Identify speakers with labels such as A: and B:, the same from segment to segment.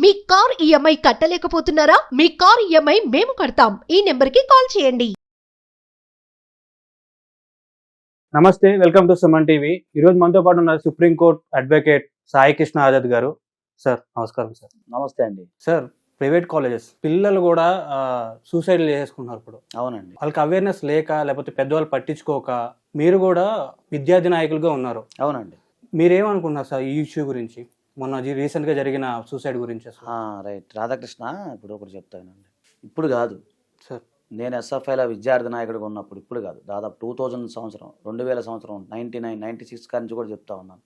A: మీ car EMI కట్టలేకపోతున్నారా? మీ car EMI మేము కడతాం. ఈ నెంబర్కి కాల్ చేయండి.
B: నమస్తే, వెల్కమ్ టు సుమన్ టీవీ. ఈరోజు మనతో పాటు ఉన్న సుప్రీంకోర్టు అడ్వకేట్ సాయి కృష్ణ ఆజాద్ గారు. సార్ నమస్కారం. సార్
C: నమస్తే అండి.
B: సార్, ప్రైవేట్ కాలేజెస్ పిల్లలు కూడా సూసైడ్లు చేసుకుంటున్నారు ఇప్పుడు.
C: అవునండి.
B: వాళ్ళకి అవేర్నెస్ లేక, లేకపోతే పెద్దవాళ్ళు పట్టించుకోక, మీరు కూడా విద్యార్థి నాయకులుగా ఉన్నారు.
C: అవునండి.
B: మీరేమనుకున్నారు సార్ ఈ ఇష్యూ గురించి, మొన్న రీసెంట్గా జరిగిన సూసైడ్ గురించి?
C: రైట్. రాధాకృష్ణ, ఇప్పుడు ఒకటి చెప్తానండి. ఇప్పుడు కాదు
B: సార్,
C: నేను ఎస్ఎఫ్ఐలో విద్యార్థి నాయకుడిగా ఉన్నప్పుడు, ఇప్పుడు కాదు, దాదాపు 2000 సంవత్సరం, 2000 సంవత్సరం, 96 కాడి నుంచి కూడా చెప్తా ఉన్నాను.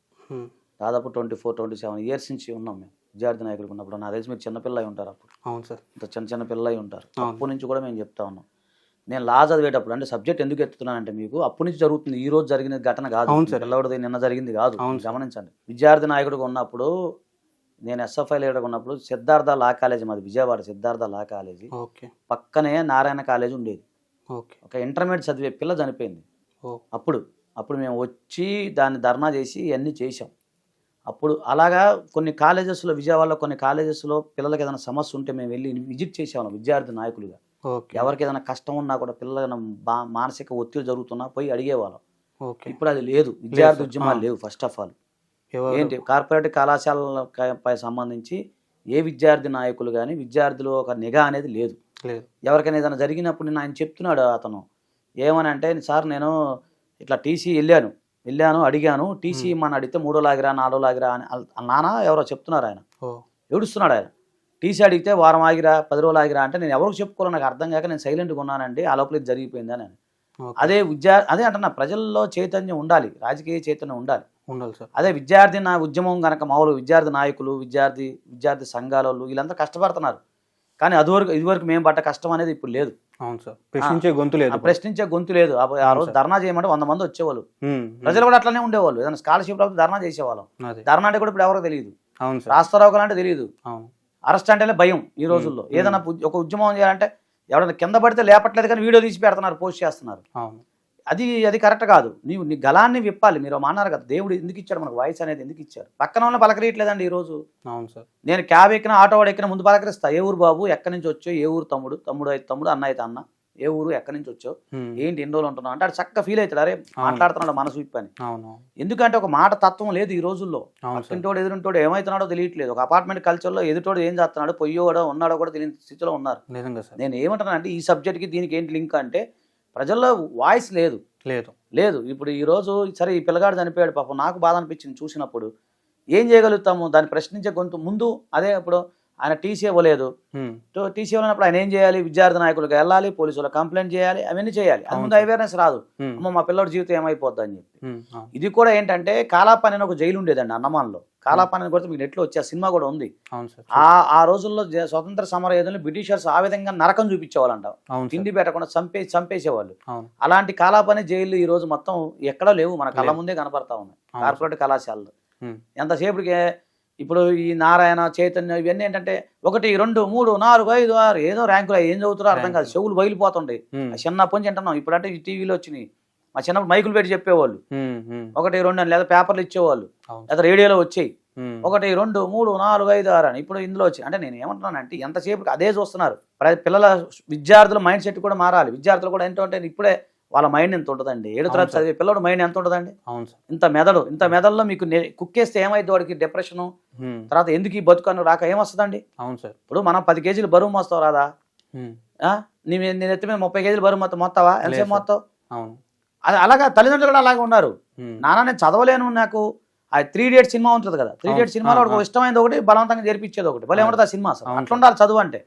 C: దాదాపు 24-27 ఇయర్స్ నుంచి ఉన్నాం మేము విద్యార్థి నాయకుడిగా ఉన్నప్పుడు. నాకు తెలిసి మీరు చిన్నపిల్ల అయి ఉంటారు అప్పుడు.
B: అవును సార్,
C: ఇంత చిన్న పిల్ల అయి ఉంటారు. అప్పటి నుంచి కూడా మేము చెప్తా ఉన్నాం. నేను లా చదివేటప్పుడు, అంటే సబ్జెక్ట్ ఎందుకు ఎత్తుతున్నానంటే, మీకు అప్పటి నుంచి జరుగుతుంది, ఈ రోజు జరిగిన ఘటన కాదు. పిల్లవాడిది నిన్న జరిగింది కాదు. గమనించండి. విద్యార్థి నాయకుడిగా ఉన్నప్పుడు, నేను ఎస్ఎఫ్ఐ లీడర్గా ఉన్నప్పుడు, సిద్ధార్థ లా కాలేజీ, మాది విజయవాడ సిద్ధార్థ లా కాలేజీ పక్కనే నారాయణ కాలేజీ ఉండేది. ఒక ఇంటర్మీడియట్ చదివే పిల్ల చనిపోయింది. అప్పుడు మేము వచ్చి దాన్ని ధర్నా చేసి ఇవన్నీ చేసాం. అప్పుడు అలాగా కొన్ని కాలేజెస్లో, విజయవాడలో కొన్ని కాలేజెస్లో పిల్లలకి ఏదైనా సమస్య ఉంటే మేము వెళ్ళి విజిట్ చేసాము విద్యార్థి నాయకులుగా. ఎవరికి ఏదైనా కష్టం ఉన్నా కూడా, పిల్లల మానసిక ఒత్తిడి జరుగుతున్నా పోయి అడిగేవాళ్ళం. ఇప్పుడు అది లేదు. విద్యార్థి ఉద్యమాలు లేవు. ఫస్ట్ ఆఫ్ ఆల్ ఏంటి, కార్పొరేట్ కళాశాలపై సంబంధించి ఏ విద్యార్థి నాయకులు కానీ, విద్యార్థులు ఒక నిఘా అనేది లేదు. ఎవరికైనా ఏదైనా జరిగినప్పుడు ఆయన చెప్తున్నాడు, అతను ఏమని అంటే, సార్ నేను ఇట్లా టీసీ వెళ్ళాను అడిగాను, టీసీ మన అడిగితే 3 లాగిరా 4 లాగిరా అని నాన్న ఎవరో చెప్తున్నారు. ఆయన ఏడుస్తున్నాడు. ఆయన టీసీ అడిగితే వారం ఆగిరా 10 రోజులు ఆగిరా అంటే, నేను ఎవరికి చెప్పుకోవాలో నాకు అర్థం కాక నేను సైలెంట్గా ఉన్నానండి. ఆ లోపల ఇది జరిగిపోయింది అని. అదే అంటున్నా, ప్రజల్లో చైతన్యం ఉండాలి, రాజకీయ చైతన్యం ఉండాలి సార్. అదే విద్యార్థి ఉద్యమం కనుక, మామూలు విద్యార్థి నాయకులు, విద్యార్థి సంఘాల వాళ్ళు వీళ్ళంతా కష్టపడుతున్నారు. కానీ ఇదివరకు మేము పడ్డ కష్టం అనేది ఇప్పుడు లేదు.
B: అవును సార్, ప్రశ్నించే
C: గొంతు లేదు. ఆ రోజు ధర్నా చేయమంటే 100 మంది వచ్చేవాళ్ళు. ప్రజలు కూడా అట్లనే ఉండేవాళ్ళు. ఏదైనా స్కాలర్షిప్ రాకపోతే ధర్నా చేసేవాళ్ళం. ధర్నా అంటే కూడా ఇప్పుడు ఎవరో తెలియదు. రాస్తారావుకలు అంటే తెలియదు. అరెస్ట్ అంటేనే భయం ఈ రోజుల్లో. ఏదైనా ఒక ఉద్యమం చేయాలంటే ఎవరైనా కింద పడితే లేపట్లేదు, కానీ వీడియో తీసి పెడుతున్నారు, పోస్ట్ చేస్తున్నారు. అది కరెక్ట్ కాదు. నీ గలాన్ని విప్పాలి. మీరు అన్నారు కదా, దేవుడు ఎందుకు ఇచ్చాడు మనకు వాయిస్ అనేది, ఎందుకు ఇచ్చారు? పక్కన వాళ్ళని పలకరియట్లేదండి ఈ రోజు.
B: అవును సార్.
C: నేను క్యాబ్ ఎక్కిన, ఆటో వాడు ఎక్కిన, ముందు పలకరిస్తా. ఏ ఊరు బాబు, ఎక్కడి నుంచి వచ్చావు, ఏ ఊరు తమ్ముడు అయితే తమ్ముడు, అన్న అయితే అన్న, ఏ ఊరు, ఎక్కడి నుంచి వచ్చావు, ఏంటి, ఎన్ని రోజులు ఉంటున్నావు అంటే, అది చక్కగా ఫీల్ అవుతాడు. అరే మాట్లాడుతున్నాడు మనసు విప్పని. ఎందుకంటే ఒక మాట తత్వం లేదు ఈ రోజుల్లో. పక్కింటోడు ఎదురుంటోడు ఏమవుతున్నాడో తెలియట్లేదు. ఒక అపార్ట్మెంట్ కల్చర్లో ఎదుటోడు ఏం చేస్తున్నాడు, పొయ్యోడో ఉన్నాడో కూడా తెలియని స్థితిలో ఉన్నారు. నేను ఏమంటున్నానంటే, ఈ సబ్జెక్ట్కి దీనికి ఏంటి లింక్ అంటే, ప్రజల్లో వాయిస్ లేదు. ఇప్పుడు ఈ రోజు సరే, ఈ పిల్లగాడు చనిపోయాడు, పాపం నాకు బాధ అనిపించింది చూసినప్పుడు. ఏం చేయగలుగుతాము? దాన్ని ప్రశ్నించే గొంతు ముందు. అదే ఇప్పుడు ఆయన టీసీ ఇవ్వలేదు. టీసీ ఇవ్వనప్పుడు ఆయన ఏం చేయాలి? విద్యార్థి నాయకులకు వెళ్ళాలి, పోలీసులకు కంప్లైంట్ చేయాలి, అవన్నీ చేయాలి. అది ముందు అవేర్నెస్ రాదు. అమ్మ మా పిల్లడి జీవితం ఏమైపోద్ది అని చెప్పి. ఇది కూడా ఏంటంటే, కాలాపాని అని ఒక జైలు ఉండేదండి అన్నమాన్లో. కాలాపాని కొడితే మీకు నెట్లో వచ్చే సినిమా కూడా ఉంది. ఆ రోజుల్లో స్వతంత్ర సమర యోధులు బ్రిటిషర్స్ ఆ విధంగా నరకం చూపించేవాళ్ళంట. తిండి పెట్టకుండా చంపేసేవాళ్ళు. అలాంటి కాలాపాని జైలు ఈ రోజు మొత్తం ఎక్కడా లేవు, మన కళ్ళ ముందే కనపడతా ఉన్నాయి కార్పొరేట్ కళాశాలలు. ఎంతసేపటికే ఇప్పుడు ఈ నారాయణ, చైతన్య ఇవన్నీ ఏంటంటే 1, 2, 3, 4, 5, 6 ఏదో ర్యాంకులు ఏం చదువుతారో అర్థం కాదు. చెవులు బయలుపోతుంటాయి. చిన్నప్పటి నుంచి అంటున్నాం. ఇప్పుడు అంటే ఈ టీవీలో వచ్చినాయి. మా చిన్నప్పుడు మైకులు పెట్టి చెప్పేవాళ్ళు 1, 2 అని, లేదా పేపర్లు ఇచ్చేవాళ్ళు, లేదా రేడియోలో వచ్చాయి 1, 2, 3, 4, 5, 6 అని. ఇప్పుడు ఇందులో వచ్చి అంటే నేను ఏమంటున్నానంటే, ఎంతసేపు అదే చూస్తున్నారు. పిల్లల విద్యార్థుల మైండ్ సెట్ కూడా మారాలి. విద్యార్థులు కూడా ఏంటంటే, ఇప్పుడే వాళ్ళ మైండ్ ఎంత ఉంటుందండి? 7వ తరగతి చదివే పిల్లడు మైండ్ ఎంత ఉంటుందండి? ఇంత మెదడులో మీకు కుక్కేస్తే ఏమైంది? వాడికి డిప్రెషన్, తర్వాత ఎందుకు ఈ బతుకను రాక ఏమొస్తుందండి? ఇప్పుడు మనం 10 కేజీలు బరువు మోస్తావు రాదా? నేను ఎత్తి మీద 30 కేజీలు బరువు మొత్తావా? ఎంతసేపు మొత్తావు? అది అలాగా తల్లిదండ్రులు కూడా అలాగే ఉన్నారు. నాన్న నేను చదవలేను, నాకు ఆ 3 Idiots సినిమా ఉంటుంది కదా, 3 Idiots సినిమాలో ఒక ఇష్టమైనది ఒకటి, బలవంతంగా జరిపించేది ఒకటి. భలే ఉంటుంది ఆ సినిమా. అసలు అట్లుండాలి చదువు అంటే.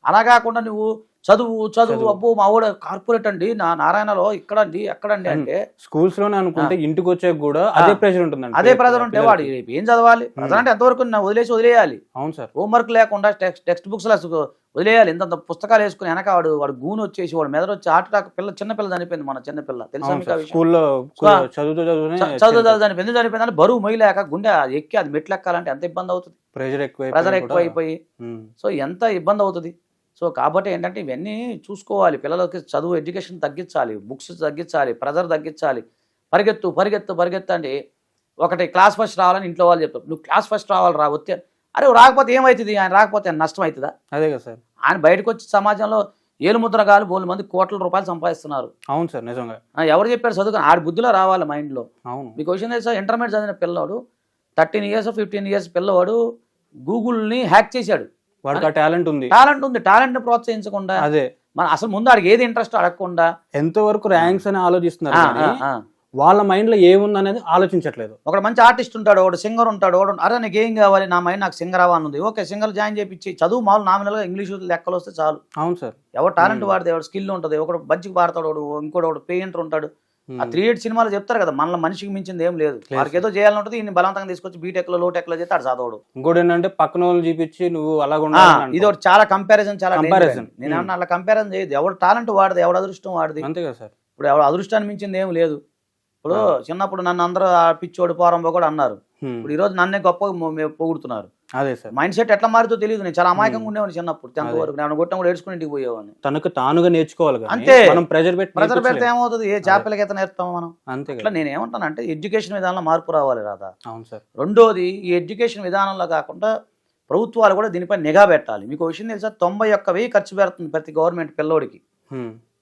C: అలా కాకుండా నువ్వు చదువు అబ్బో మా వాడు కార్పొరేట్ అండి, నా నారాయణలో ఇక్కడండి ఎక్కడండి అంటే, స్కూల్స్ లోనే అనుకుంటే ఇంటికి వచ్చే కూడా అదే ప్రెషర్ ఉంటుంది. అదే ప్రెషర్ ఉంటే వాడు ఏం చదవాలి? ప్రెషర్ అంటే ఎంతవరకు వదిలేయాలి. అవును సార్. హోంవర్క్ లేకుండా టెక్స్ట్ బుక్స్ వదిలేయాలి. ఇంత పుస్తకాలు వేసుకుని వెనక వాడు గూను వచ్చేసి, వాడు మెదడు వచ్చి ఆటటాక చిన్నపిల్ల చనిపోయింది. మన చిన్నపిల్ల తెలుసా మీకు? చదువు చనిపోయింది. ఎందుకు చనిపోయింది అంటే, బరువు మొయ్యలేక గుండె ఎక్కి అది మెట్లు ఎక్కాలంటే ఎంత ఇబ్బంది అవుతుంది. ప్రెషర్ ఎక్కువైపోయి. సో ఎంత ఇబ్బంది అవుతుంది. సో కాబట్టి ఏంటంటే, ఇవన్నీ చూసుకోవాలి. పిల్లలకి చదువు, ఎడ్యుకేషన్ తగ్గించాలి, బుక్స్ తగ్గించాలి, ప్రెజర్ తగ్గించాలి. పరిగెత్తు అంటే, ఒకటి క్లాస్ ఫస్ట్ రావాలని ఇంట్లో వాళ్ళు చెప్తారు. నువ్వు క్లాస్ ఫస్ట్ రావాలి రా, వచ్చే అరే రాకపోతే ఏమవుతుంది, ఆయన రాకపోతే నష్టం అవుతుందా?
B: అదే కదా సార్.
C: ఆయన బయటకు వచ్చి సమాజంలో ఏలుముద్రగాలు బోలు మంది కోట్ల రూపాయలు సంపాదిస్తున్నారు.
B: అవును సార్, నిజంగా.
C: ఎవరు చెప్పారు చదువుకుని? ఆడి బుద్ధిలో రావాలి మైండ్లో.
B: అవును.
C: మీకు విషయం తెలుసా, ఇంటర్మీడియట్ చదివిన పిల్లవాడు 13 years 15 years పిల్లవాడు గూగుల్ని హ్యాక్ చేశాడు.
B: వాడికి ఆ టాలెంట్ ఉంది.
C: టాలెంట్ని ప్రోత్సహించకుండా,
B: అదే
C: మన అసలు ముందు ఆడికి ఏది ఇంట్రెస్ట్ అడగకుండా
B: ఎంతవరకు ర్యాంక్స్ అని ఆలోచిస్తున్నారు కానీ వాళ్ళ మైండ్ లో ఏముంది అనేది ఆలోచించట్లేదు.
C: ఒక మంచి ఆర్టిస్ట్ ఉంటాడు, ఒకడు సింగర్ ఉంటాడు, ఒకడు అరే నీకు ఏం కావాలి, నా మైండ్ నాకు సింగర్ అవ్వాలనుంది, ఓకే సింగర్ జాయిన్ చేయించి చదువు మామూలు నామినల్గా ఇంగ్లీష్ లెక్కలు వస్తే చాలు.
B: అవును సార్.
C: ఎవరు టాలెంట్ వాడితే, ఎవరు స్కిల్ ఉంటుంది, ఒకడు బజ్జికి పాడతాడు, ఇంకోటి ఒకడు పెయింటర్ ఉంటాడు. ఆ 3 8 సినిమాలు చెప్తారు కదా, మనలో మనిషికి మించింది ఏం లేదు, వారికి ఏదో చేయాలని ఉంటుంది. ఈయన బలవంతంగా తీసుకొచ్చి బీటెక్లో లోటెక్లో చేస్తే ఆడు చదవడు.
B: ఇంకోటి ఏంటంటే పక్కన వాళ్ళు చూపించి నువ్వు అలాగ
C: ఇది ఒకటి చాలా కంపారిజన్. నేను ఏమన్నా అలా కంపారిజన్ చేయదు. ఎవడు టాలెంట్ వాడిది, ఎవడు అదృష్టం వాడిది.
B: అంతే కదా సార్.
C: ఇప్పుడు ఎవడు అదృష్టాన్ని మించింది ఏం లేదు. ఇప్పుడు చిన్నప్పుడు నన్ను అందరూ పిచ్చోడు పోరంబో కూడా అన్నారు. ఇప్పుడు ఈ రోజు నన్నే గొప్ప పొగుడుతున్నారు.
B: అదే సార్.
C: మైండ్ సెట్ ఎట్లా మారుతో తెలియదు. నేను చాలా అమాయకంగా ఉండేవాడిని చిన్నప్పుడు, 10th వరకు. నేను కొట్టం కూడా ఏడ్చుకుని ఇంటికి పోయేవాడిని.
B: తనకు తానుగా నేర్చుకోవాలి.
C: అంతే.
B: మనం ప్రెజర్
C: పెడితే ఏమవుతుంది, ఏ చేపలకి అయితే నేర్పుతాము మనం.
B: అంతే.
C: అట్లా నేను ఏమంటానంటే ఎడ్యుకేషన్ విధానంలో మార్పు రావాలి రాదా.
B: అవును సార్.
C: రెండోది, ఈ ఎడ్యుకేషన్ విధానంలో కాకుండా ప్రభుత్వాలు కూడా దీనిపై నిఘా పెట్టాలి. మీకు విషయం తెలుసా, 91,000 ఖర్చు పెడుతుంది ప్రతి గవర్నమెంట్ పిల్లోడికి.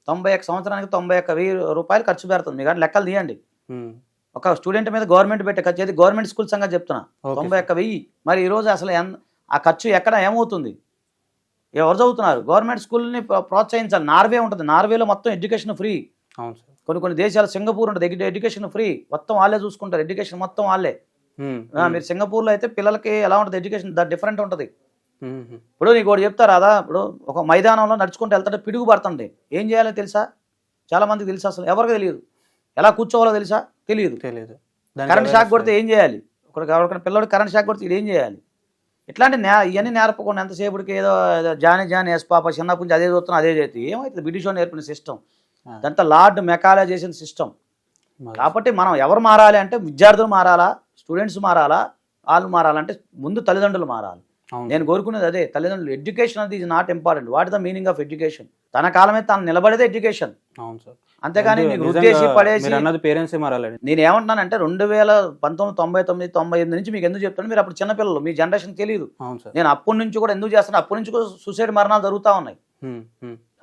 C: 91 సంవత్సరానికి 91,000 రూపాయలు ఖర్చు పెడుతుంది. మీకు లెక్కలు తీయండి. ఒక స్టూడెంట్ మీద గవర్నమెంట్ పెట్టే ఖర్చు, అయితే గవర్నమెంట్ స్కూల్ సంగతి చెప్తున్నా, 91,000. మరి ఈ రోజు అసలు ఆ ఖర్చు ఎక్కడ ఏమవుతుంది, ఎవరు చదువుతున్నారు? గవర్నమెంట్ స్కూల్ని ప్రోత్సహించాలి. నార్వే ఉంటుంది, నార్వేలో మొత్తం ఎడ్యుకేషన్ ఫ్రీ.
B: అవును సార్.
C: కొన్ని దేశాలు, సింగపూర్ ఉంటుంది, ఎడ్యుకేషన్ ఫ్రీ, మొత్తం వాళ్ళే చూసుకుంటారు, ఎడ్యుకేషన్ మొత్తం వాళ్ళే. మీరు సింగపూర్లో అయితే పిల్లలకి ఎలా ఉంటుంది ఎడ్యుకేషన్, డిఫరెంట్ ఉంటుంది. ఇప్పుడు నీకు ఒకటి చెప్తారా అదా, ఇప్పుడు ఒక మైదానంలో నడుచుకుంటూ వెళ్తాడు, పిడుగు పడుతుంది, ఏం చేయాలో తెలుసా? చాలా మందికి తెలుసా? అసలు ఎవరికి తెలియదు. ఎలా కూర్చోవాలో తెలుసా? తెలియదు. కరెంట్ షాక్ కొడితే ఏం చేయాలి? ఒకరికైనా పిల్లడు కరెంట్ షాక్ కొడితే ఇది ఏం చేయాలి? ఇట్లాంటి ఇవన్నీ నేర్పకుండా ఎంతసేపుడికి ఏదో జాని ఎస్ పాప చిన్నప్పటి నుంచి అదే చూస్తున్నా అదే చేతి ఏమవుతుంది? బ్రిటిష్ వాళ్ళు నేర్పిన సిస్టమ్, ఇదంతా లార్డ్ మెకాలే చేసిన సిస్టమ్. కాబట్టి మనం ఎవరు మారాలి అంటే, విద్యార్థులు మారాలా, స్టూడెంట్స్ మారాలా, వాళ్ళు మారాలంటే ముందు తల్లిదండ్రులు మారాలి. నేను కోరుకునేది అదే, తల్లిదండ్రులు. ఎడ్యుకేషన్ అనేది is not important. What is the meaning of education? తన కాలమే తాను నిలబడేదే ఎడ్యుకేషన్.
B: అవును సార్.
C: అంతేగాని నీకు ఉద్దేశం పడేసి
B: పేరెంట్సే మారాలి.
C: నేను ఏమంటున్నానంటే 1999, 98 నుంచి మీకు ఎందుకు చెప్తాను, మీరు అప్పుడు చిన్నపిల్లలు, మీ జనరేషన్ తెలియదు. నేను అప్పటి నుంచి కూడా ఎందుకు చేస్తాను, అప్పటి నుంచి కూడా సూసైడ్ మరణాలు జరుగుతూ ఉన్నాయి.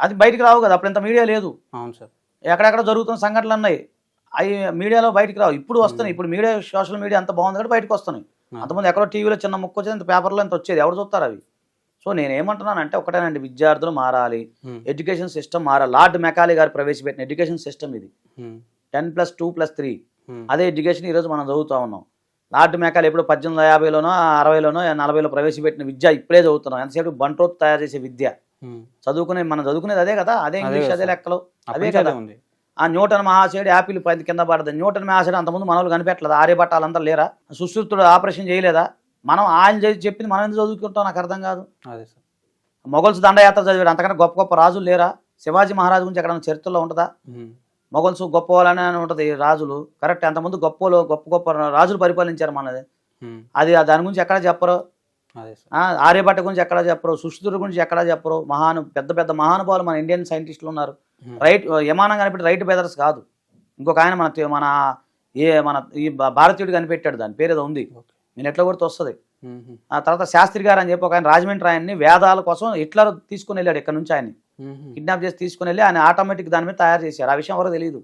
C: అది బయటికి రావు కదా, అప్పుడు ఇంత మీడియా లేదు.
B: అవును సార్.
C: ఎక్కడెక్కడ జరుగుతున్న సంఘటనలు ఉన్నాయి, అవి మీడియాలో బయటికి రావు. ఇప్పుడు వస్తున్నాయి. ఇప్పుడు మీడియా, సోషల్ మీడియా అంత బాగుంది కాబట్టి బయటకు వస్తున్నాయి. అంతమంది ఎక్కడో టీవీలో చిన్న ముక్క వచ్చేది, ఇంత పేపర్లో ఇంత వచ్చేది, ఎవరు చూస్తారు అవి? సో నేనేమంటున్నానంటే ఒకటేనండి, విద్యార్థులు మారాలి, ఎడ్యుకేషన్ సిస్టమ్ మారాలి. లార్డ్ మెకాలే గారు ప్రవేశపెట్టిన ఎడ్యుకేషన్ సిస్టమ్ ఇది. 10+2+3 అదే ఎడ్యుకేషన్ ఈరోజు మనం చదువుతూ ఉన్నాం. లార్డ్ మెకాలే ఎప్పుడు 1850లోనో 60లోనో 40లో ప్రవేశపెట్టిన విద్య ఇప్పుడే చదువుతున్నాం. ఎంతసేపు బంట్రోత్ తయారు చేసే విద్య మనం చదువుకునేది అదే కదా, అదే ఇంగ్లీష్, అదే లెక్కలు, అదే కదా. ఆ న్యూటన్ మహాశయుడు యాపిల్ పైన కింద పడదు. న్యూటన్ మహాశయుడు అంతకుముందు మనోళ్ళు కనిపెట్టలేదు. ఆర్యభట్టాలంతా లేరా? సుశ్రుతుడు ఆపరేషన్ చేయలేదా? మనం ఆయన చెప్పింది మనం ఎందుకు చదువుకుంటాం? నాకు అర్థం కాదు. మొఘల్స్ దండయాత్ర చదివాడు, అంతకన్నా గొప్ప గొప్ప రాజులు లేరా? శివాజీ మహారాజు గురించి ఎక్కడ చరిత్రలో ఉంటుందా? మొఘల్స్ గొప్ప వాళ్ళనే ఉంటుంది రాజులు, కరెక్ట్. అంతకుముందు గొప్ప గొప్ప రాజులు పరిపాలించారు మనది. అది దాని గురించి ఎక్కడ చెప్పరు. ఆర్యభట్ట గురించి ఎక్కడ చెప్పరు, సుశ్రుతుడి గురించి ఎక్కడ చెప్పరు. పెద్ద పెద్ద మహానుభావులు మన ఇండియన్ సైంటిస్టులు ఉన్నారు. యమానం కనిపెట్టి రైట్ బ్రదర్స్ కాదు, ఇంకొక ఆయన మన ఈ భారతీయుడు కనిపెట్టాడు, దాని పేరు ఏదో ఉంది, నేను ఎట్లా కొడితే వస్తుంది. ఆ తర్వాత శాస్త్రి గారు అని చెప్పి ఒక ఆయన రాజమండ్రి ఆయన్ని వేదాల కోసం హిట్లర్ తీసుకుని వెళ్ళాడు. ఇక్కడ నుంచి ఆయన్ని కిడ్నాప్ చేసి తీసుకుని వెళ్ళి ఆయన ఆటోమేటిక్ దాని మీద తయారు చేశారు. ఆ విషయం ఎవరో తెలియదు.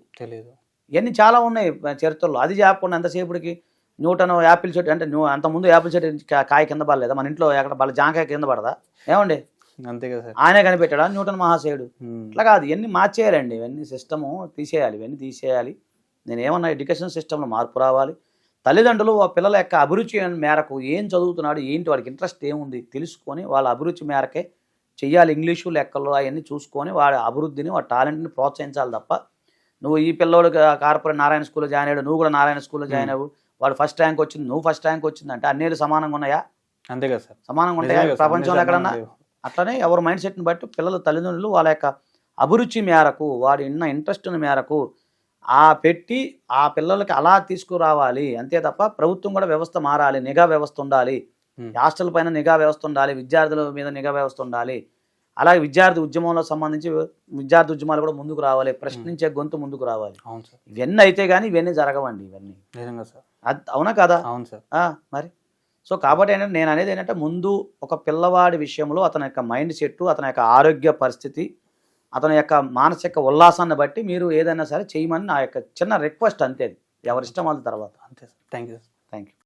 C: ఇవన్నీ చాలా ఉన్నాయి చరిత్రలో. అది చెప్పకుండా ఎంతసేపుడికి న్యూటన్ యాపిల్ చెట్టు అంటే, అంతకుముందు యాపిల్ చెట్టు కాయ కింద పడలేదా? మన ఇంట్లో ఎక్కడ వాళ్ళ జాంకాయ కింద పడదా? ఏమండి,
B: అంతే కదా.
C: ఆయనే కనిపెట్టాడా న్యూటన్ మహాశయుడు? అట్లా కాదు, ఇవన్నీ మార్చేయాలండి, ఇవన్నీ సిస్టము తీసేయాలి, ఇవన్నీ తీసేయాలి. నేను ఏమన్నా ఎడ్యుకేషన్ సిస్టంలో మార్పు రావాలి. తల్లిదండ్రులు ఆ పిల్లల యొక్క అభిరుచి మేరకు ఏం చదువుతున్నాడు, ఏంటి, వాడికి ఇంట్రెస్ట్ ఏముంది తెలుసుకొని వాళ్ళ అభిరుచి మేరకే చెయ్యాలి. ఇంగ్లీషు లెక్కలు అవన్నీ చూసుకొని వాడి అభివృద్ధిని, వాడి టాలెంట్ని ప్రోత్సహించాలి తప్ప, నువ్వు ఈ పిల్లోడు కార్పొరేట్ నారాయణ స్కూల్లో జాయిన్ అయ్యాడు, నువ్వు కూడా నారాయణ స్కూల్లో జాయిన్ అవ్వు, వాడు ఫస్ట్ ర్యాంక్ వచ్చింది, నువ్వు ఫస్ట్ ర్యాంక్ వచ్చింది అంటే అన్నేళ్ళు సమానంగా ఉన్నాయా?
B: అంతే కదా సార్.
C: సమానంగా ఉంటాయా ప్రపంచంలో ఎక్కడన్నా? అట్లనే ఎవరి మైండ్ సెట్ని బట్టి పిల్లల తల్లిదండ్రులు వాళ్ళ యొక్క అభిరుచి మేరకు, వాడి ఇంట్రెస్ట్ మేరకు పెట్టి ఆ పిల్లలకి అలా తీసుకురావాలి. అంతే తప్ప ప్రభుత్వం కూడా వ్యవస్థ మారాలి, నిఘా వ్యవస్థ ఉండాలి, హాస్టల్ పైన నిఘా వ్యవస్థ ఉండాలి, విద్యార్థుల మీద నిఘా వ్యవస్థ ఉండాలి. అలాగే విద్యార్థి ఉద్యమంలో సంబంధించి విద్యార్థి ఉద్యమాలు కూడా ముందుకు రావాలి, ప్రశ్నించే గొంతు ముందుకు రావాలి. ఇవన్నీ అయితే కానీ ఇవన్నీ జరగవండి, ఇవన్నీ. అవునా కదా?
B: అవును సార్.
C: మరి సో కాబట్టి ఏంటంటే నేను అనేది ఏంటంటే ముందు ఒక పిల్లవాడి విషయంలో అతని యొక్క మైండ్ సెట్, అతని యొక్క ఆరోగ్య పరిస్థితి, అతని యొక్క మానసిక ఉల్లాసాన్ని బట్టి మీరు ఏదైనా సరే చేయమని నా యొక్క చిన్న రిక్వెస్ట్ అంతే. అది ఎవరిష్టం వాళ్ళ తర్వాత.
B: అంతే sir. Thank you.
C: Thank you.